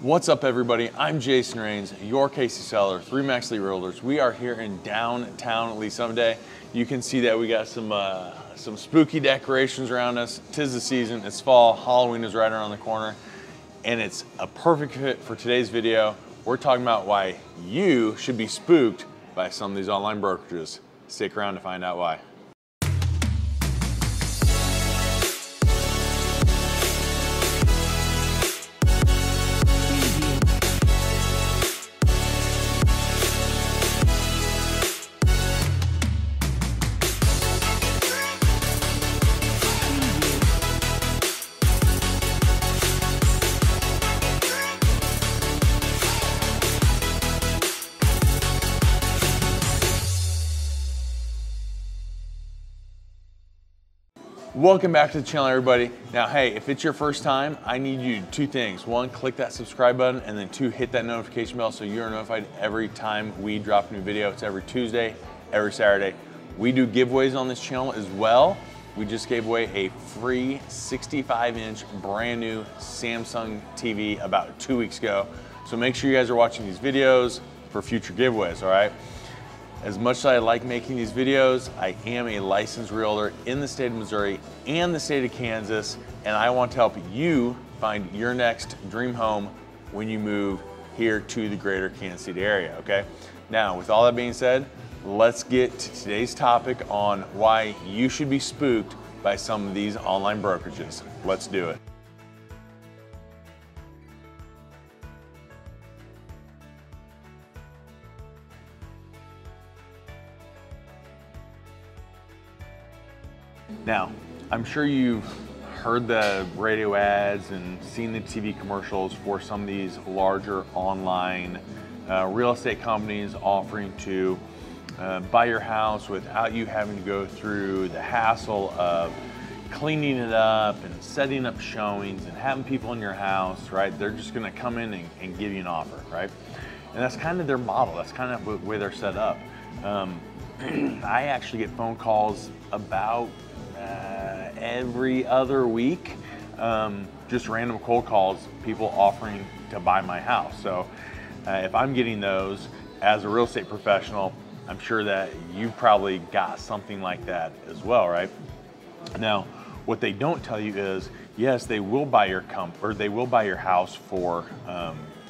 What's up, everybody? I'm Jason Rains, your Casey seller, 3 Max Elite Realtors. We are here in downtown Lee Someday. You can see that we got some spooky decorations around us. 'Tis the season, it's fall, Halloween is right around the corner, and it's a perfect fit for today's video. We're talking about why you should be spooked by some of these online brokerages. Stick around to find out why. Welcome back to the channel, everybody. Now, hey, if it's your first time, I need you to do 2 things. 1, click that subscribe button, and then 2, hit that notification bell so you're notified every time we drop a new video. It's every Tuesday, every Saturday. We do giveaways on this channel as well. We just gave away a free 65-inch brand new Samsung TV about 2 weeks ago. So make sure you guys are watching these videos for future giveaways, all right? As much as I like making these videos, I am a licensed realtor in the state of Missouri and the state of Kansas, and I want to help you find your next dream home when you move here to the greater Kansas City area, okay? Now, with all that being said, let's get to today's topic on why you should be spooked by some of these online brokerages. Let's do it. Now, I'm sure you've heard the radio ads and seen the TV commercials for some of these larger online real estate companies offering to buy your house without you having to go through the hassle of cleaning it up and setting up showings and having people in your house, right? They're just gonna come in and give you an offer, right? And that's kind of their model. That's kind of the way they're set up. I actually get phone calls about every other week, just random cold calls, people offering to buy my house. So if I'm getting those as a real estate professional, I'm sure that you've probably got something like that as well, right? Now, what they don't tell you is, yes, they will buy your house for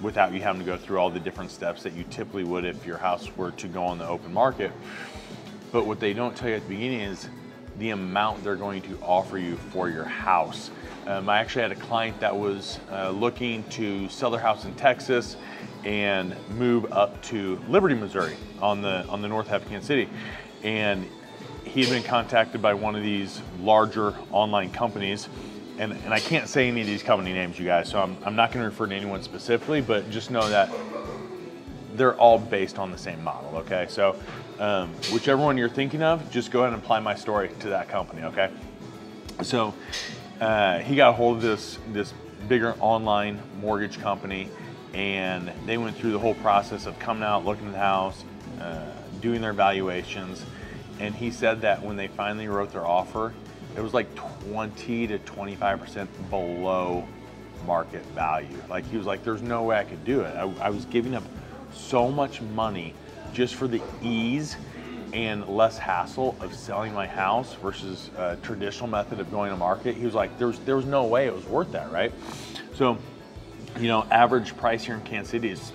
without you having to go through all the different steps that you typically would if your house were to go on the open market. But what they don't tell you at the beginning is the amount they're going to offer you for your house. I actually had a client that was looking to sell their house in Texas and move up to Liberty, Missouri on the north half of Kansas City. And he had been contacted by one of these larger online companies. And I can't say any of these company names, you guys, so I'm not gonna refer to anyone specifically, but just know that they're all based on the same model, okay? So whichever one you're thinking of, just go ahead and apply my story to that company, okay? So he got a hold of this bigger online mortgage company, and they went through the whole process of coming out, looking at the house, doing their valuations, and he said that when they finally wrote their offer, it was like 20 to 25% below market value. Like, he was like, there's no way I could do it. I was giving up so much money just for the ease and less hassle of selling my house versus a traditional method of going to market. He was like, there was no way it was worth that, right? So, you know, average price here in Kansas City is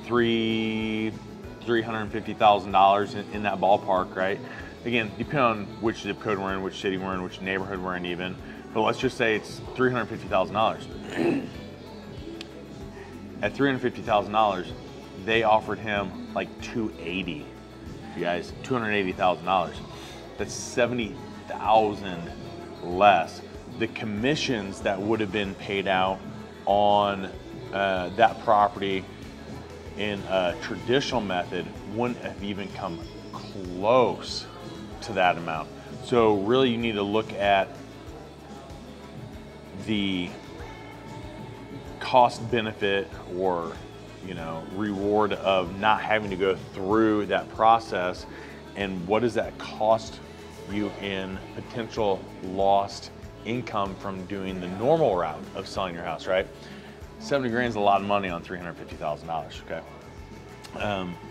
$350,000 in that ballpark, right? Again, depending on which zip code we're in, which city we're in, which neighborhood we're in even, but let's just say it's $350,000. At $350,000, they offered him like $280,000, you guys, $280,000. That's $70,000 less. The commissions that would have been paid out on that property in a traditional method wouldn't have even come close to that amount. So really, you need to look at the cost benefit, or reward of not having to go through that process, and what does that cost you in potential lost income from doing the normal route of selling your house, right? 70 grand is a lot of money on $350,000, okay?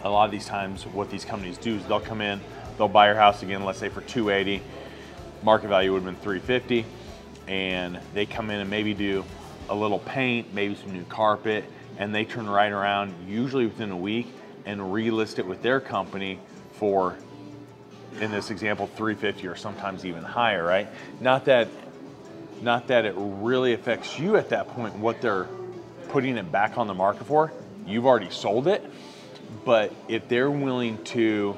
A lot of these times what these companies do is they'll come in, they'll buy your house again, let's say for 280, market value would have been 350, and they come in and maybe do a little paint, maybe some new carpet, and they turn right around, usually within a week, and relist it with their company for, in this example, 350 or sometimes even higher, right? Not that it really affects you at that point, what they're putting it back on the market for. You've already sold it, but if they're willing to,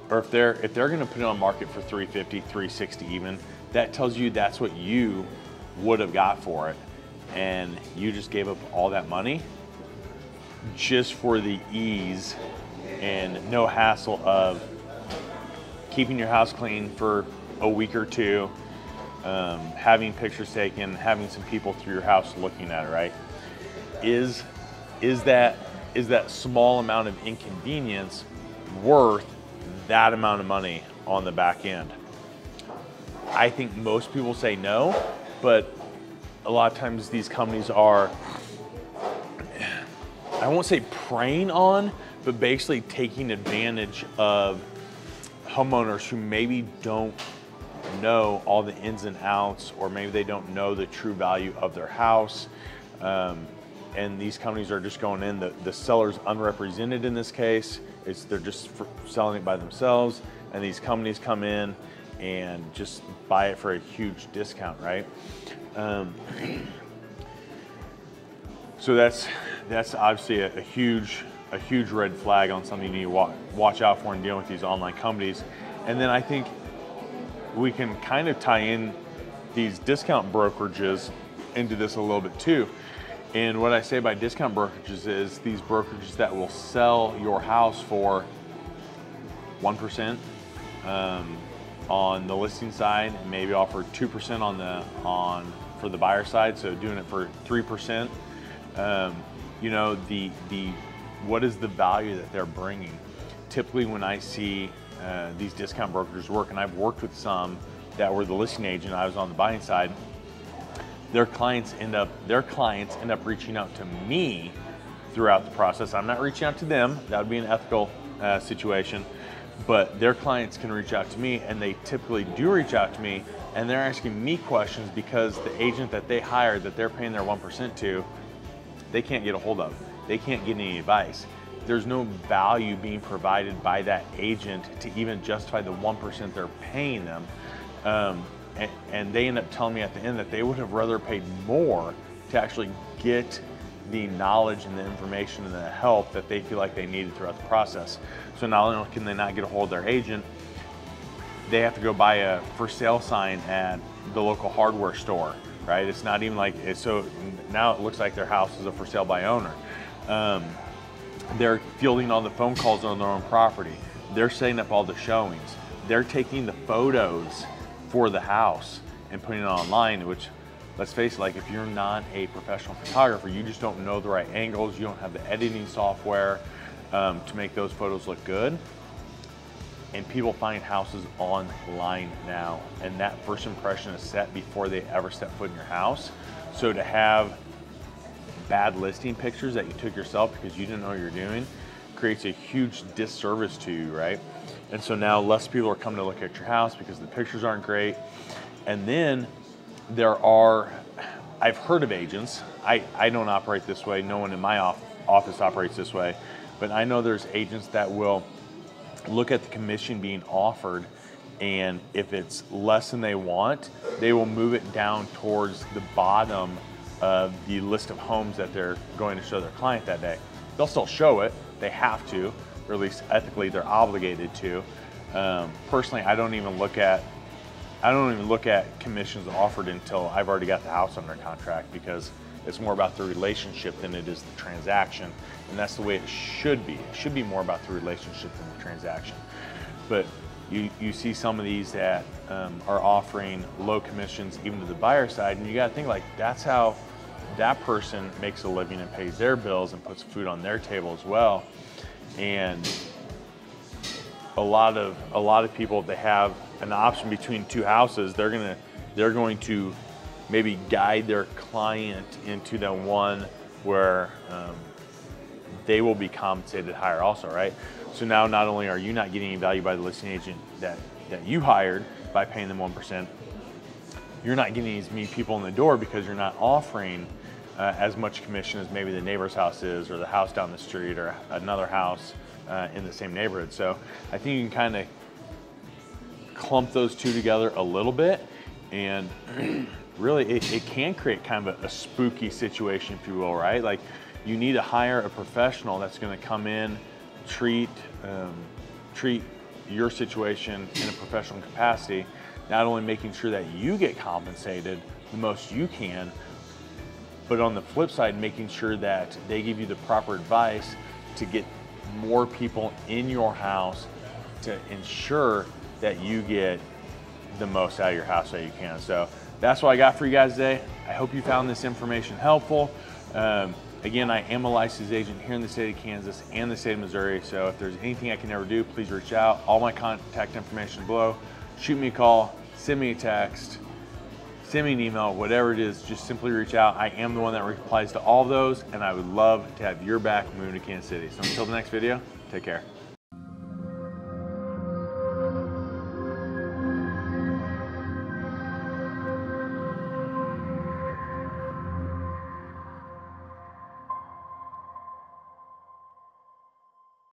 or if they're gonna put it on market for 350, 360 even, that tells you that's what you would have got for it. And you just gave up all that money just for the ease and no hassle of keeping your house clean for a week or two, having pictures taken, having some people through your house looking at it, right? Is that small amount of inconvenience worth that amount of money on the back end? I think most people say no, but a lot of times these companies are, I won't say preying on, but basically taking advantage of homeowners who maybe don't know all the ins and outs, or maybe they don't know the true value of their house. And these companies are just going in, the seller's unrepresented in this case. They're just selling it by themselves, and these companies come in and just buy it for a huge discount, right? So that's obviously a huge red flag on something you need to watch out for in dealing with these online companies. And then I think we can kind of tie in these discount brokerages into this a little bit too. And what I say by discount brokerages is these brokerages that will sell your house for 1% on the listing side, and maybe offer 2% for the buyer side, so doing it for 3%. You know, what is the value that they're bringing? Typically when I see these discount brokers work, and I've worked with some that were the listing agent, I was on the buying side, their clients end up reaching out to me throughout the process. I'm not reaching out to them, that would be an ethical situation, but their clients can reach out to me, and they typically do reach out to me, and they're asking me questions because the agent that they hired, that they're paying their 1% to, they can't get a hold of. They can't get any advice. There's no value being provided by that agent to even justify the 1% they're paying them. And they end up telling me at the end that they would have rather paid more to actually get the knowledge and the information and the help that they feel like they needed throughout the process. So not only can they not get a hold of their agent, they have to go buy a for sale sign at the local hardware store, right? It's not even like, so now it looks like their house is a for sale by owner. They're fielding all the phone calls on their own property. They're setting up all the showings. They're taking the photos for the house and putting it online, which, let's face it, like if you're not a professional photographer, you just don't know the right angles, you don't have the editing software to make those photos look good. And people find houses online now, and that first impression is set before they ever step foot in your house. So to have bad listing pictures that you took yourself because you didn't know what you're doing creates a huge disservice to you, right? And so now less people are coming to look at your house because the pictures aren't great. And then I've heard of agents, I don't operate this way, no one in my office operates this way, but I know there's agents that will look at the commission being offered, and if it's less than they want, they will move it down towards the bottom of the list of homes that they're going to show their client that day. They'll still show it, they have to, or at least ethically they're obligated to. Personally, I don't even look at commissions offered until I've already got the house under contract, because it's more about the relationship than it is the transaction, and that's the way it should be. It should be more about the relationship than the transaction. But you see some of these that are offering low commissions even to the buyer side, and you got to think like that's how that person makes a living and pays their bills and puts food on their table as well. And a lot of people, if they have an option between two houses, they're going to maybe guide their client into the one where they will be compensated higher also, right? So now not only are you not getting any value by the listing agent that you hired by paying them 1%, you're not getting as many people in the door because you're not offering as much commission as maybe the neighbor's house is, or the house down the street, or another house in the same neighborhood. So I think you can kind of clump those two together a little bit, and really it can create kind of a spooky situation, if you will, right? Like, you need to hire a professional that's going to come in, treat your situation in a professional capacity, not only making sure that you get compensated the most you can, but on the flip side, making sure that they give you the proper advice to get more people in your house to ensure that you get the most out of your house that you can. So that's what I got for you guys today. I hope you found this information helpful. Again, I am a licensed agent here in the state of Kansas and the state of Missouri, so if there's anything I can ever do, please reach out. All my contact information below. Shoot me a call, send me a text, send me an email, whatever it is, just simply reach out. I am the one that replies to all of those, and I would love to have your back moving to Kansas City. So until the next video, take care.